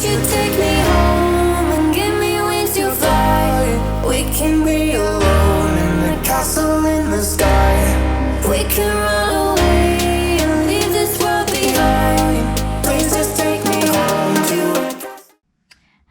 you take me home and give me wings to fly? We can be alone in a castle in the sky. We can run away and leave this world behind. Please just take me home to...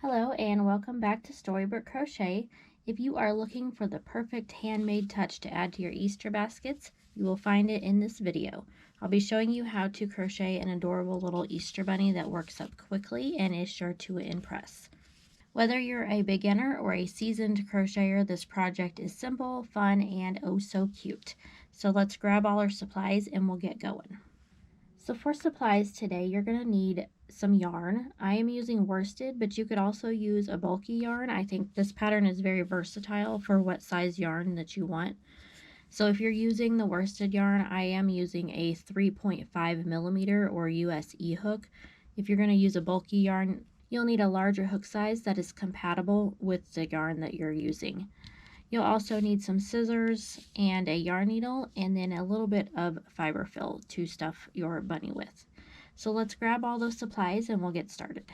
Hello and welcome back to Storybook Crochet. If you are looking for the perfect handmade touch to add to your Easter baskets, you will find it in this video. I'll be showing you how to crochet an adorable little Easter bunny that works up quickly and is sure to impress. Whether you're a beginner or a seasoned crocheter, this project is simple, fun, and oh so cute. So let's grab all our supplies and we'll get going. So for supplies today, you're going to need some yarn. I am using worsted, but you could also use a bulky yarn. I think this pattern is very versatile for what size yarn that you want. So if you're using the worsted yarn, I am using a 3.5 millimeter or US hook. If you're going to use a bulky yarn, you'll need a larger hook size that is compatible with the yarn that you're using. You'll also need some scissors and a yarn needle and then a little bit of fiber fill to stuff your bunny with. So let's grab all those supplies and we'll get started.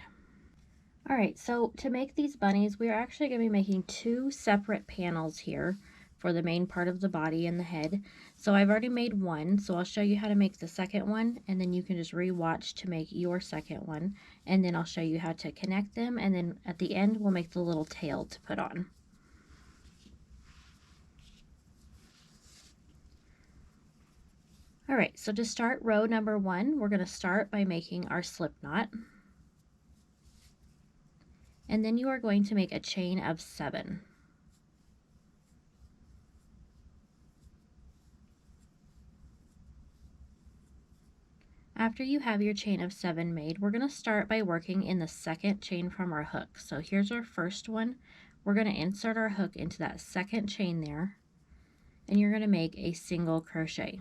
All right, so to make these bunnies, we are actually going to be making two separate panels here for the main part of the body and the head. So I've already made one, so I'll show you how to make the second one, and then you can just re-watch to make your second one, and then I'll show you how to connect them, and then at the end we'll make the little tail to put on. All right, so to start row number 1, we're going to start by making our slip knot. And then you are going to make a chain of 7. After you have your chain of 7 made, we're going to start by working in the second chain from our hook. So here's our first one. We're going to insert our hook into that second chain there, and you're going to make a single crochet.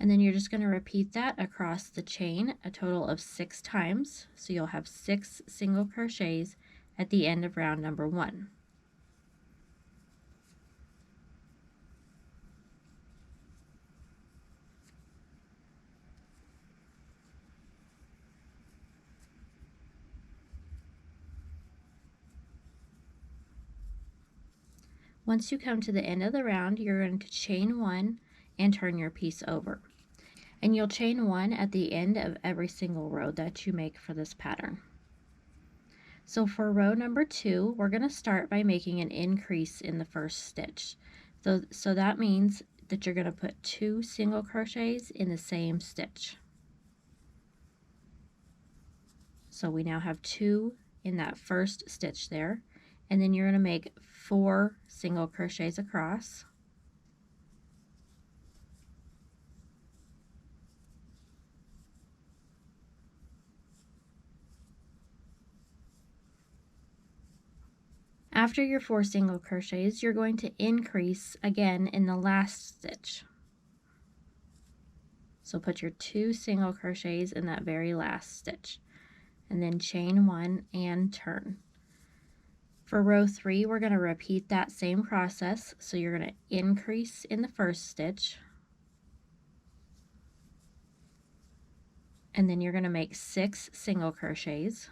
And then you're just going to repeat that across the chain a total of 6 times. So you'll have 6 single crochets at the end of round number 1. Once you come to the end of the round, you're going to chain 1 and turn your piece over. And you'll chain 1 at the end of every single row that you make for this pattern. So for row number 2, we're going to start by making an increase in the first stitch. So that means that you're going to put 2 single crochets in the same stitch. So we now have 2 in that first stitch there, and then you're going to make 4 single crochets across. After your 4 single crochets, you're going to increase again in the last stitch. So put your 2 single crochets in that very last stitch, and then chain 1 and turn. For row 3, we're going to repeat that same process. So you're going to increase in the first stitch, and then you're going to make 6 single crochets.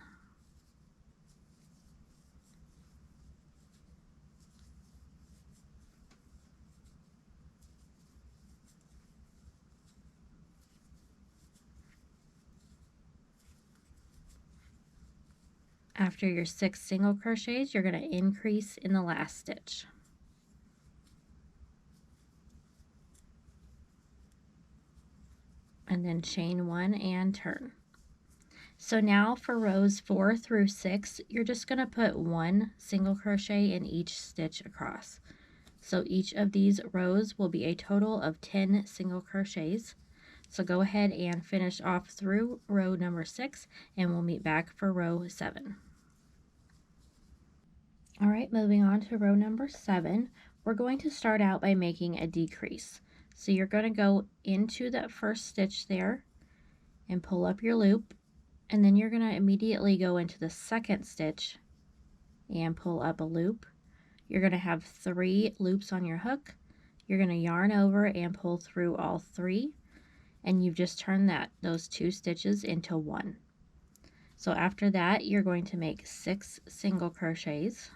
After your 6 single crochets, you're going to increase in the last stitch. And then chain 1 and turn. So now for rows 4 through 6, you're just going to put 1 single crochet in each stitch across. So each of these rows will be a total of 10 single crochets. So go ahead and finish off through row number 6, and we'll meet back for row 7. All right, moving on to row number 7, we're going to start out by making a decrease. So you're going to go into that first stitch there and pull up your loop, and then you're going to immediately go into the second stitch and pull up a loop. You're going to have 3 loops on your hook. You're going to yarn over and pull through all 3, and you've just turned those 2 stitches into 1. So after that, you're going to make 6 single crochets.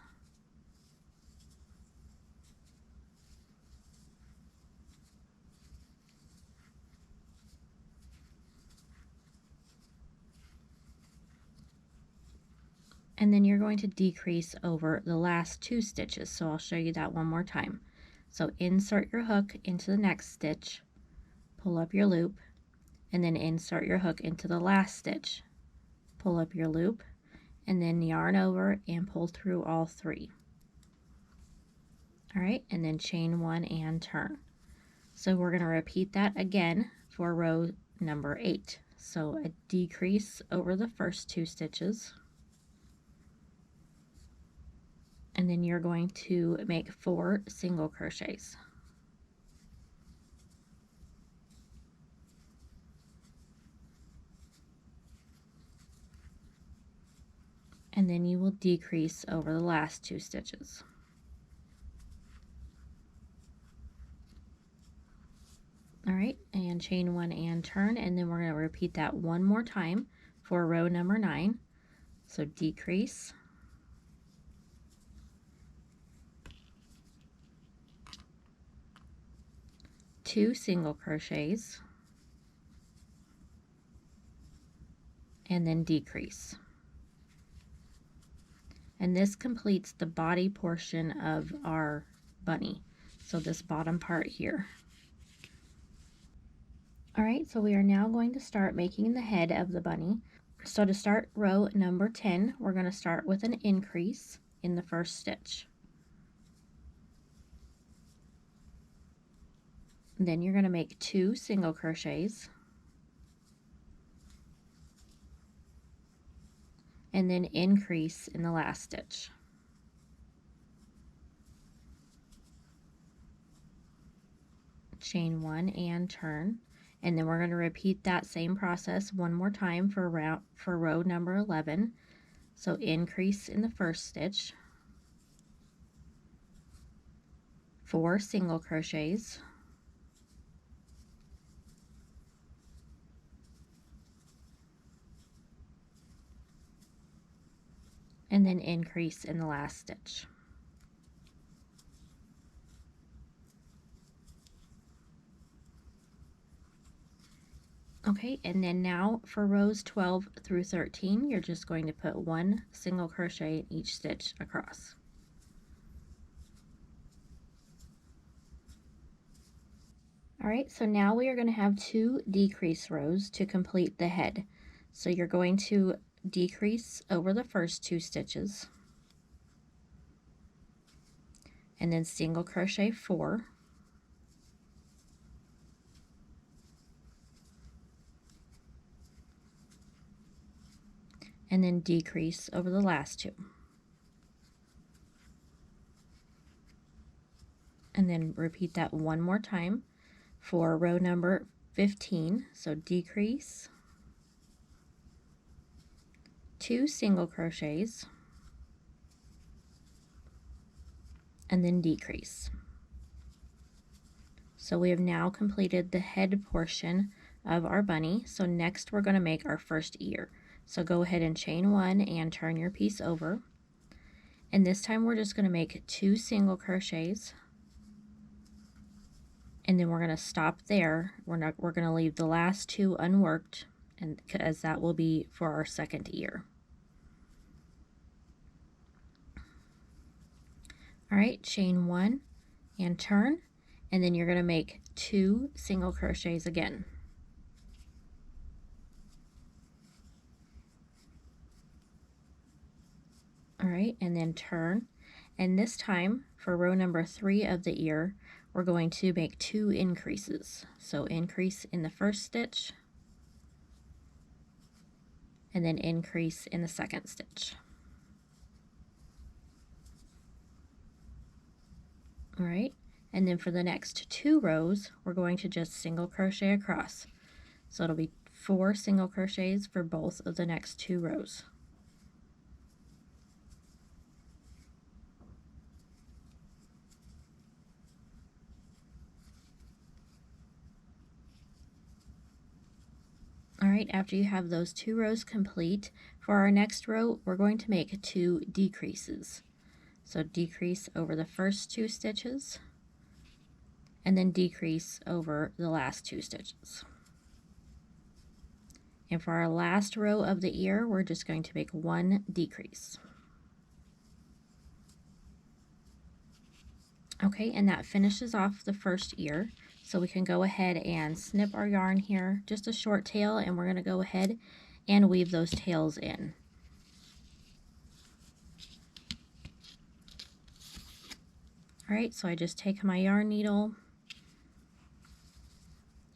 And then you're going to decrease over the last 2 stitches. So I'll show you that one more time. So insert your hook into the next stitch, pull up your loop, and then insert your hook into the last stitch, pull up your loop, and then yarn over and pull through all 3. All right, and then chain 1 and turn. So we're going to repeat that again for row number 8. So a decrease over the first 2 stitches, and then you're going to make 4 single crochets. And then you will decrease over the last 2 stitches. All right, and chain 1 and turn, and then we're going to repeat that one more time for row number 9. So decrease, two single crochets, and then decrease. And this completes the body portion of our bunny, so this bottom part here. All right, so we are now going to start making the head of the bunny. So to start row number 10, we're going to start with an increase in the first stitch. Then you're going to make 2 single crochets, and then increase in the last stitch. Chain 1 and turn, and then we're going to repeat that same process one more time for row number 11. So increase in the first stitch, 4 single crochets, and then increase in the last stitch. Okay, and then now for rows 12 through 13, you're just going to put 1 single crochet in each stitch across. All right, so now we are going to have 2 decrease rows to complete the head. So you're going to decrease over the first 2 stitches, and then single crochet 4, and then decrease over the last 2. And then repeat that one more time for row number 15. So decrease, 2 single crochets, and then decrease. So we have now completed the head portion of our bunny. So next we're going to make our first ear. So go ahead and chain 1 and turn your piece over. And this time we're just going to make 2 single crochets, and then we're going to stop there. We're going to leave the last 2 unworked, and as that will be for our second ear. All right, chain 1 and turn, and then you're going to make 2 single crochets again. All right, and then turn, and this time for row number 3 of the ear, we're going to make 2 increases. So increase in the first stitch, and then increase in the second stitch. All right, and then for the next 2 rows, we're going to just single crochet across. So it'll be 4 single crochets for both of the next 2 rows. All right, after you have those 2 rows complete, for our next row, we're going to make 2 decreases. So decrease over the first 2 stitches, and then decrease over the last 2 stitches. And for our last row of the ear, we're just going to make 1 decrease. Okay, and that finishes off the first ear. So we can go ahead and snip our yarn here, just a short tail, and we're going to go ahead and weave those tails in. All right, so I just take my yarn needle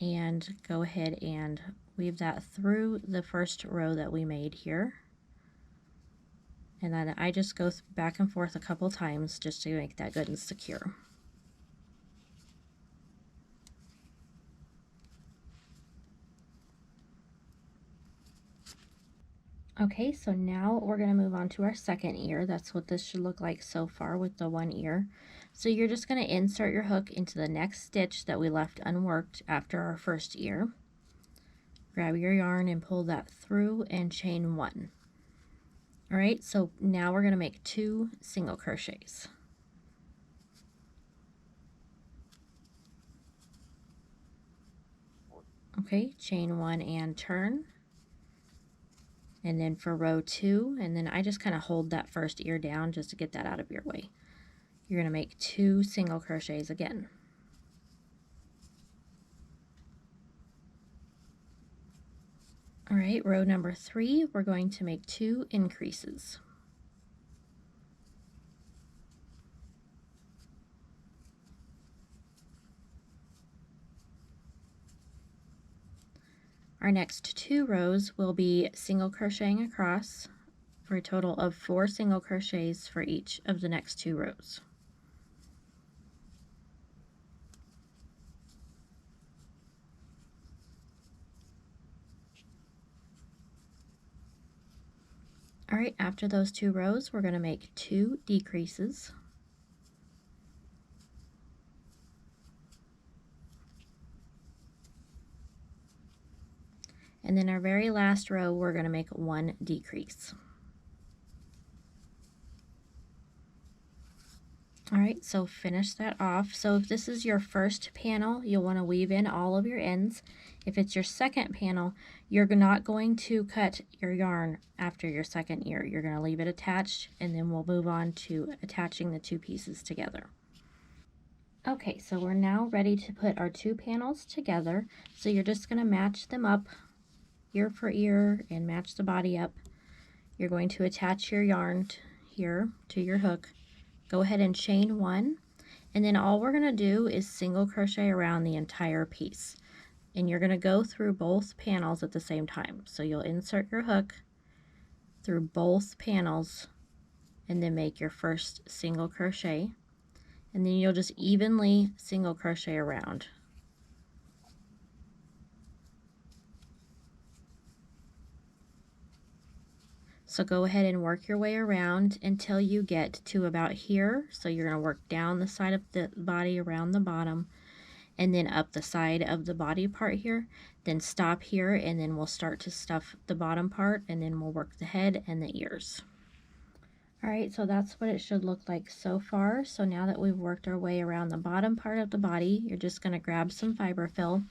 and go ahead and weave that through the first row that we made here. And then I just go back and forth a couple times just to make that good and secure. Okay, so now we're going to move on to our second ear. That's what this should look like so far with the 1 ear. So you're just going to insert your hook into the next stitch that we left unworked after our first ear. Grab your yarn and pull that through and chain 1. All right, so now we're going to make 2 single crochets. Okay, chain 1 and turn. And then for row 2, and then I just kind of hold that first ear down just to get that out of your way. You're going to make 2 single crochets again. All right, row number 3, we're going to make 2 increases. Our next 2 rows will be single crocheting across for a total of 4 single crochets for each of the next 2 rows. All right, after those 2 rows, we're going to make 2 decreases. And then our very last row, we're going to make 1 decrease. All right, so finish that off. So if this is your first panel, you'll want to weave in all of your ends. If it's your second panel, you're not going to cut your yarn after your second ear. You're going to leave it attached, and then we'll move on to attaching the 2 pieces together. Okay, so we're now ready to put our 2 panels together. So you're just going to match them up ear for ear and match the body up. You're going to attach your yarn here to your hook. Go ahead and chain 1, and then all we're going to do is single crochet around the entire piece. And you're going to go through both panels at the same time. So you'll insert your hook through both panels and then make your first single crochet, and then you'll just evenly single crochet around. So go ahead and work your way around until you get to about here. So you're going to work down the side of the body around the bottom, and then up the side of the body part here. Then stop here, and then we'll start to stuff the bottom part, and then we'll work the head and the ears. All right, so that's what it should look like so far. So now that we've worked our way around the bottom part of the body, you're just going to grab some fiber fill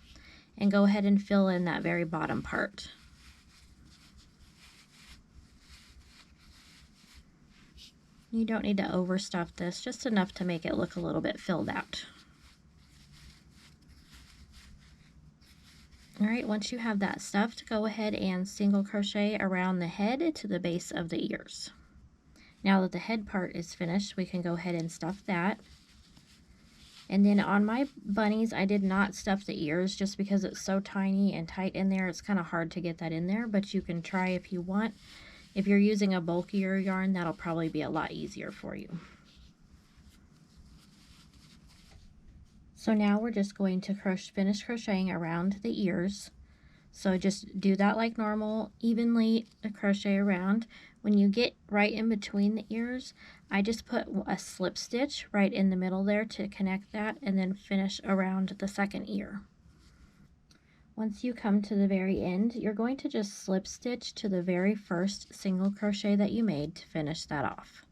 and go ahead and fill in that very bottom part. You don't need to overstuff this, just enough to make it look a little bit filled out. All right, once you have that stuffed, go ahead and single crochet around the head to the base of the ears. Now that the head part is finished, we can go ahead and stuff that. And then on my bunnies, I did not stuff the ears just because it's so tiny and tight in there. It's kind of hard to get that in there, but you can try if you want. If you're using a bulkier yarn, that'll probably be a lot easier for you. So now we're just going to finish crocheting around the ears. So just do that like normal, evenly crochet around. When you get right in between the ears, I just put a slip stitch right in the middle there to connect that, and then finish around the second ear. Once you come to the very end, you're going to just slip stitch to the very first single crochet that you made to finish that off.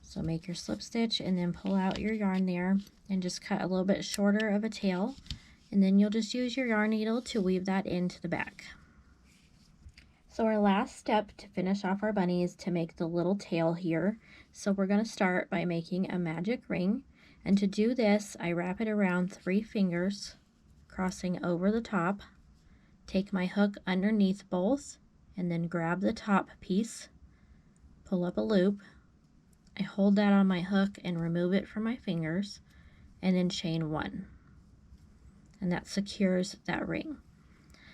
So make your slip stitch and then pull out your yarn there and just cut a little bit shorter of a tail, and then you'll just use your yarn needle to weave that into the back. So our last step to finish off our bunny is to make the little tail here. So we're going to start by making a magic ring, and to do this I wrap it around 3 fingers, crossing over the top, take my hook underneath both, and then grab the top piece, pull up a loop. I hold that on my hook and remove it from my fingers, and then chain 1. And that secures that ring.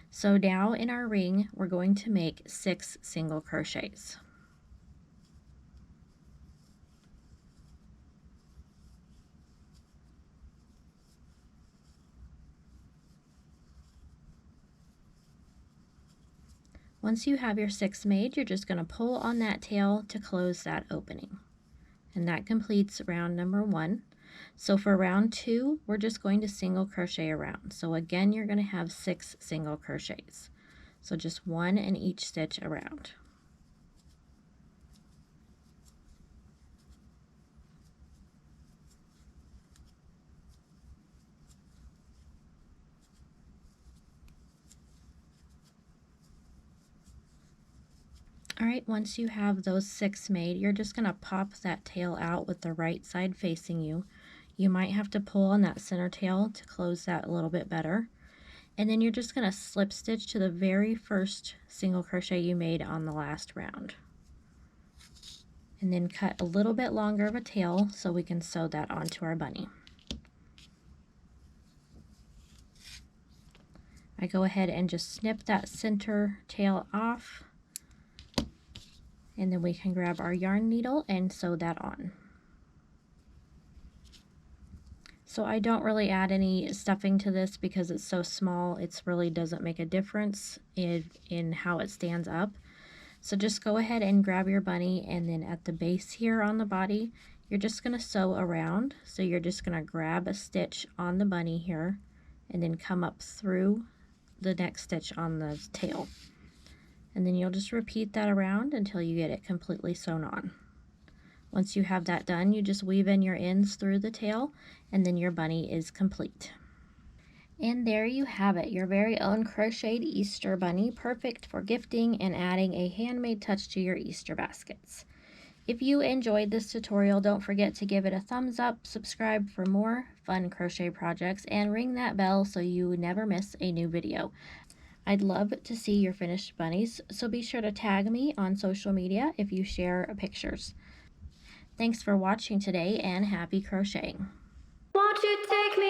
So now in our ring, we're going to make 6 single crochets. Once you have your 6 made, you're just going to pull on that tail to close that opening. And that completes round number 1. So for round 2, we're just going to single crochet around. So again, you're going to have 6 single crochets. So just 1 in each stitch around. Alright, once you have those 6 made, you're just going to pop that tail out with the right side facing you. You might have to pull on that center tail to close that a little bit better. And then you're just going to slip stitch to the very first single crochet you made on the last round. And then cut a little bit longer of a tail so we can sew that onto our bunny. I go ahead and just snip that center tail off, and then we can grab our yarn needle and sew that on. So I don't really add any stuffing to this because it's so small, it really doesn't make a difference in how it stands up. So just go ahead and grab your bunny, and then at the base here on the body, you're just going to sew around. So you're just going to grab a stitch on the bunny here and then come up through the next stitch on the tail. And then you'll just repeat that around until you get it completely sewn on. Once you have that done, you just weave in your ends through the tail, and then your bunny is complete. And there you have it, your very own crocheted Easter bunny, perfect for gifting and adding a handmade touch to your Easter baskets. If you enjoyed this tutorial, don't forget to give it a thumbs up, subscribe for more fun crochet projects, and ring that bell so you never miss a new video. I'd love to see your finished bunnies, so be sure to tag me on social media if you share pictures. Thanks for watching today, and happy crocheting. Won't you take me